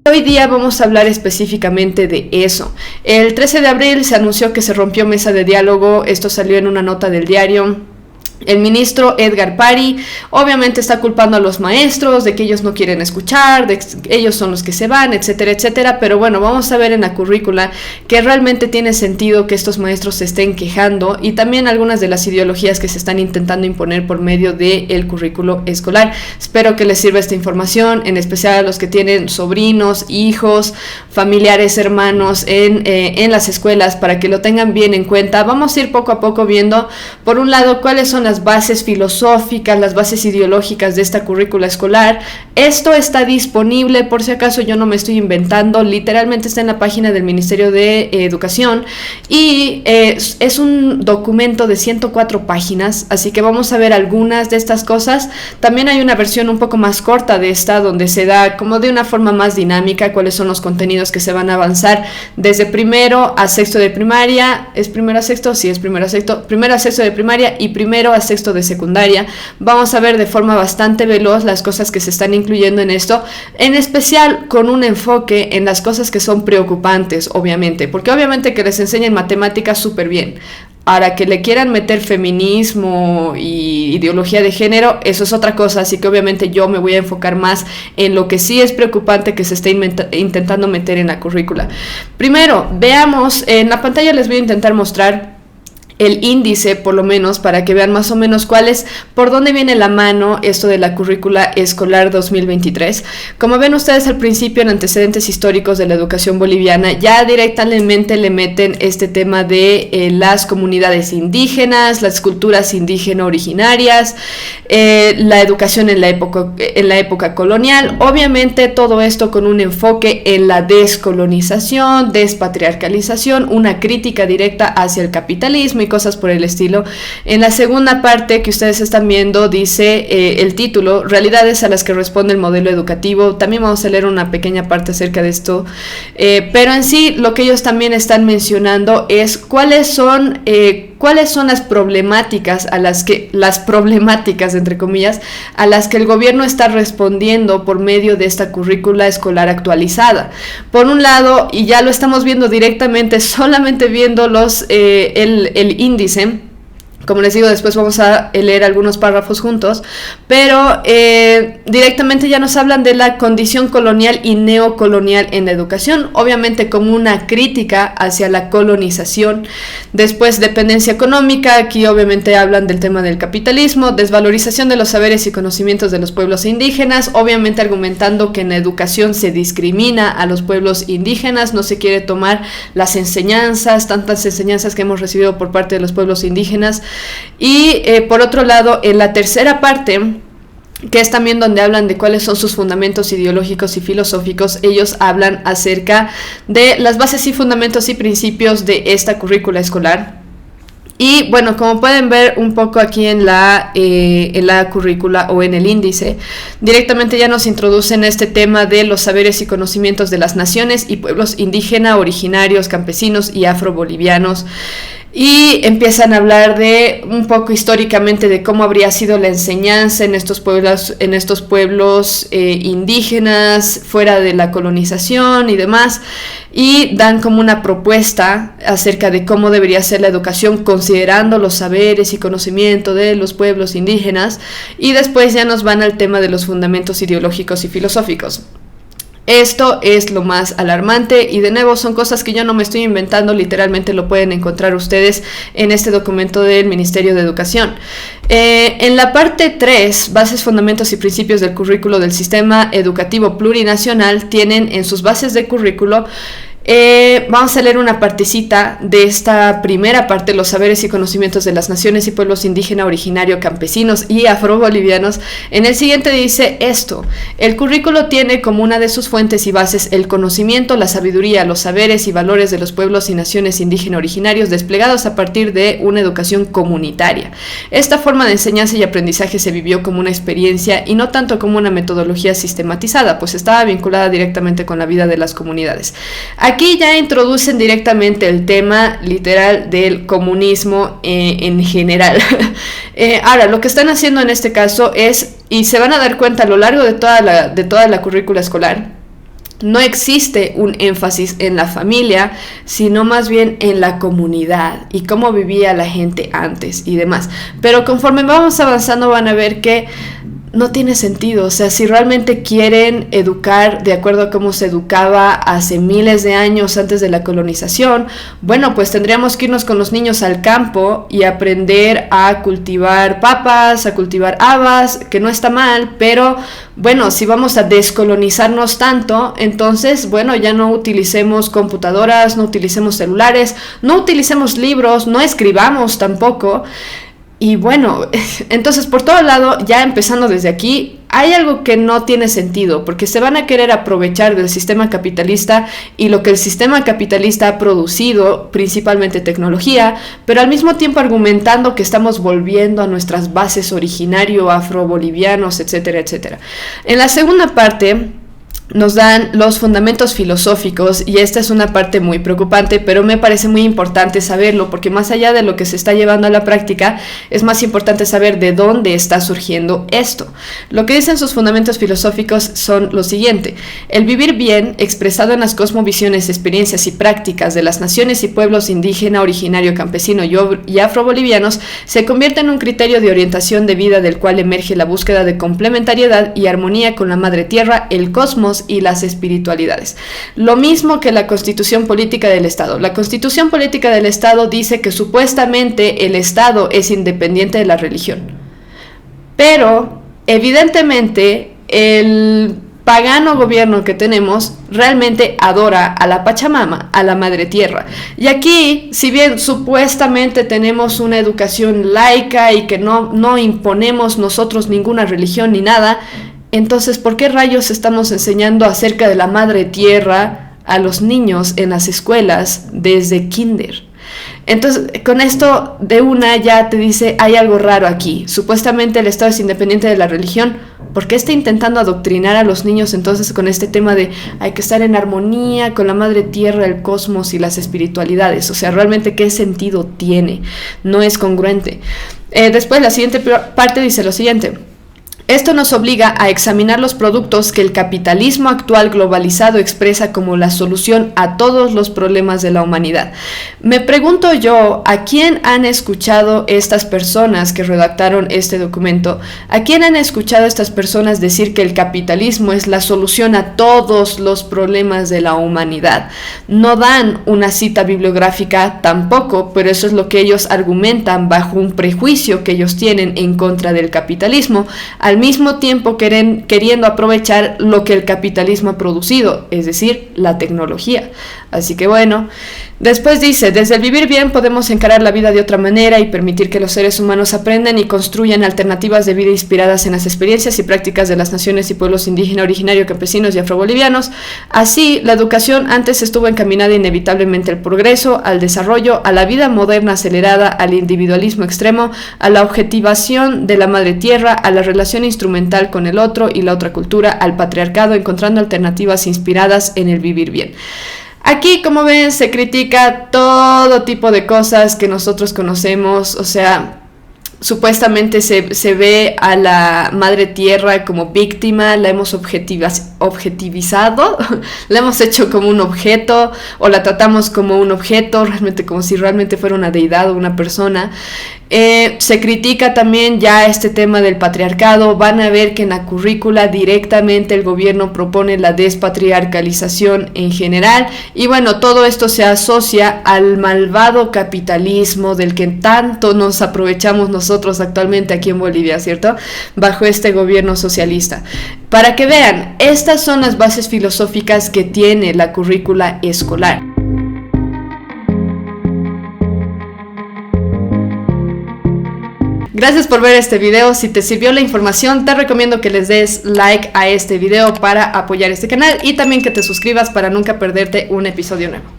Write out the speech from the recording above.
Hoy día vamos a hablar específicamente de eso. El 13 de abril se anunció que se rompió mesa de diálogo, esto salió en una nota del diario. El ministro Edgar Pari obviamente está culpando a los maestros de que ellos no quieren escuchar, de que ellos son los que se van, etcétera, etcétera. Pero bueno, vamos a ver en la currícula que realmente tiene sentido que estos maestros se estén quejando y también algunas de las ideologías que se están intentando imponer por medio del currículo escolar. Espero que les sirva esta información, en especial a los que tienen sobrinos, hijos, familiares, hermanos en las escuelas, para que lo tengan bien en cuenta. Vamos a ir poco a poco viendo, por un lado, cuáles son las bases filosóficas, las bases ideológicas de esta currícula escolar. Esto está disponible, por si acaso yo no me estoy inventando, literalmente está en la página del Ministerio de Educación y es un documento de 104 páginas, así que vamos a ver algunas de estas cosas. También hay una versión un poco más corta de esta, donde se da como de una forma más dinámica cuáles son los contenidos que se van a avanzar desde primero a sexto de primaria. ¿Es primero a sexto? Sí, es primero a sexto. Primero a sexto de primaria y primero a sexto de secundaria. Vamos a ver de forma bastante veloz las cosas que se están incluyendo en esto, en especial con un enfoque en las cosas que son preocupantes, obviamente, porque obviamente que les enseñen matemáticas súper bien. Ahora, que le quieran meter feminismo y ideología de género, eso es otra cosa, así que obviamente yo me voy a enfocar más en lo que sí es preocupante que se esté intentando meter en la currícula. Primero, veamos, en la pantalla les voy a intentar mostrar el índice, por lo menos, para que vean más o menos por dónde viene la mano esto de la currícula escolar 2023. Como ven ustedes al principio, en antecedentes históricos de la educación boliviana, ya directamente le meten este tema de las comunidades indígenas, las culturas indígenas originarias, la educación en la época colonial, obviamente todo esto con un enfoque en la descolonización, despatriarcalización, una crítica directa hacia el capitalismo y cosas por el estilo. En la segunda parte que ustedes están viendo dice el título, realidades a las que responde el modelo educativo. También vamos a leer una pequeña parte acerca de esto, pero en sí lo que ellos también están mencionando es cuáles son las problemáticas entre comillas, a las que el gobierno está respondiendo por medio de esta currícula escolar actualizada. Por un lado, y ya lo estamos viendo directamente, solamente viendo el índice. Como les digo, después vamos a leer algunos párrafos juntos, pero directamente ya nos hablan de la condición colonial y neocolonial en la educación, obviamente como una crítica hacia la colonización. Después, dependencia económica, aquí obviamente hablan del tema del capitalismo, desvalorización de los saberes y conocimientos de los pueblos indígenas, obviamente argumentando que en la educación se discrimina a los pueblos indígenas, no se quiere tomar las enseñanzas, tantas enseñanzas que hemos recibido por parte de los pueblos indígenas. Y por otro lado, en la tercera parte, que es también donde hablan de cuáles son sus fundamentos ideológicos y filosóficos, ellos hablan acerca de las bases y fundamentos y principios de esta currícula escolar. Y bueno, como pueden ver un poco aquí en la currícula o en el índice, directamente ya nos introducen este tema de los saberes y conocimientos de las naciones y pueblos indígenas, originarios, campesinos y afrobolivianos. Y empiezan a hablar de un poco históricamente de cómo habría sido la enseñanza en estos pueblos indígenas, fuera de la colonización y demás, y dan como una propuesta acerca de cómo debería ser la educación considerando los saberes y conocimiento de los pueblos indígenas, y después ya nos van al tema de los fundamentos ideológicos y filosóficos. Esto es lo más alarmante y de nuevo son cosas que yo no me estoy inventando, literalmente lo pueden encontrar ustedes en este documento del Ministerio de Educación. En la parte 3, bases, fundamentos y principios del currículo del sistema educativo plurinacional, tienen en sus bases de currículo vamos a leer una partecita de esta primera parte, los saberes y conocimientos de las naciones y pueblos indígenas, originarios, campesinos y afrobolivianos. En el siguiente dice esto: el currículo tiene como una de sus fuentes y bases el conocimiento, la sabiduría, los saberes y valores de los pueblos y naciones indígenas originarios desplegados a partir de una educación comunitaria. Esta forma de enseñanza y aprendizaje se vivió como una experiencia y no tanto como una metodología sistematizada, pues estaba vinculada directamente con la vida de las comunidades. Aquí ya introducen directamente el tema literal del comunismo en general. Ahora, lo que están haciendo en este caso es, y se van a dar cuenta a lo largo de toda la currícula escolar, no existe un énfasis en la familia, sino más bien en la comunidad y cómo vivía la gente antes y demás. Pero conforme vamos avanzando van a ver que no tiene sentido. O sea, si realmente quieren educar de acuerdo a cómo se educaba hace miles de años antes de la colonización, bueno, pues tendríamos que irnos con los niños al campo y aprender a cultivar papas, a cultivar habas, que no está mal, pero bueno, si vamos a descolonizarnos tanto, entonces, bueno, ya no utilicemos computadoras, no utilicemos celulares, no utilicemos libros, no escribamos tampoco. Y bueno, entonces por todo lado, ya empezando desde aquí, hay algo que no tiene sentido, porque se van a querer aprovechar del sistema capitalista y lo que el sistema capitalista ha producido, principalmente tecnología, pero al mismo tiempo argumentando que estamos volviendo a nuestras bases originario, afro-bolivianos, etcétera, etcétera. En la segunda parte nos dan los fundamentos filosóficos y esta es una parte muy preocupante, pero me parece muy importante saberlo porque más allá de lo que se está llevando a la práctica, es más importante saber de dónde está surgiendo esto. Lo que dicen sus fundamentos filosóficos son lo siguiente: el vivir bien, expresado en las cosmovisiones, experiencias y prácticas de las naciones y pueblos indígena, originario, campesino y afrobolivianos, se convierte en un criterio de orientación de vida del cual emerge la búsqueda de complementariedad y armonía con la madre tierra, el cosmos y las espiritualidades. Lo mismo que la Constitución Política del Estado. La Constitución Política del Estado dice que supuestamente el Estado es independiente de la religión. Pero, evidentemente, el pagano gobierno que tenemos realmente adora a la Pachamama, a la Madre Tierra. Y aquí, si bien supuestamente tenemos una educación laica y que no imponemos nosotros ninguna religión ni nada, entonces, ¿por qué rayos estamos enseñando acerca de la Madre Tierra a los niños en las escuelas desde kinder? Entonces, con esto de una ya te dice, hay algo raro aquí. Supuestamente el Estado es independiente de la religión. ¿Por qué está intentando adoctrinar a los niños entonces con este tema de hay que estar en armonía con la Madre Tierra, el cosmos y las espiritualidades? O sea, ¿realmente qué sentido tiene? No es congruente. Después, la siguiente parte dice lo siguiente: esto nos obliga a examinar los productos que el capitalismo actual globalizado expresa como la solución a todos los problemas de la humanidad. Me pregunto yo, ¿a quién han escuchado estas personas que redactaron este documento? ¿A quién han escuchado estas personas decir que el capitalismo es la solución a todos los problemas de la humanidad? No dan una cita bibliográfica tampoco, pero eso es lo que ellos argumentan bajo un prejuicio que ellos tienen en contra del capitalismo, al mismo tiempo queriendo aprovechar lo que el capitalismo ha producido, es decir, la tecnología. Así que bueno, después dice, desde el vivir bien podemos encarar la vida de otra manera y permitir que los seres humanos aprendan y construyan alternativas de vida inspiradas en las experiencias y prácticas de las naciones y pueblos indígena, originario, campesinos y afrobolivianos. Así, la educación antes estuvo encaminada inevitablemente al progreso, al desarrollo, a la vida moderna acelerada, al individualismo extremo, a la objetivación de la madre tierra, a la relación instrumental con el otro y la otra cultura, al patriarcado, encontrando alternativas inspiradas en el vivir bien. Aquí, como ven, se critica todo tipo de cosas que nosotros conocemos, o sea, supuestamente se ve a la madre tierra como víctima, la hemos objetivizado, la hemos hecho como un objeto, o la tratamos como un objeto, realmente como si realmente fuera una deidad o una persona. Se critica también ya este tema del patriarcado. Van a ver que en la currícula directamente el gobierno propone la despatriarcalización en general, y bueno, todo esto se asocia al malvado capitalismo del que tanto nos aprovechamos nosotros actualmente aquí en Bolivia, ¿cierto? Bajo este gobierno socialista. Para que vean, estas son las bases filosóficas que tiene la currícula escolar. Gracias por ver este video. Si te sirvió la información, te recomiendo que les des like a este video para apoyar este canal y también que te suscribas para nunca perderte un episodio nuevo.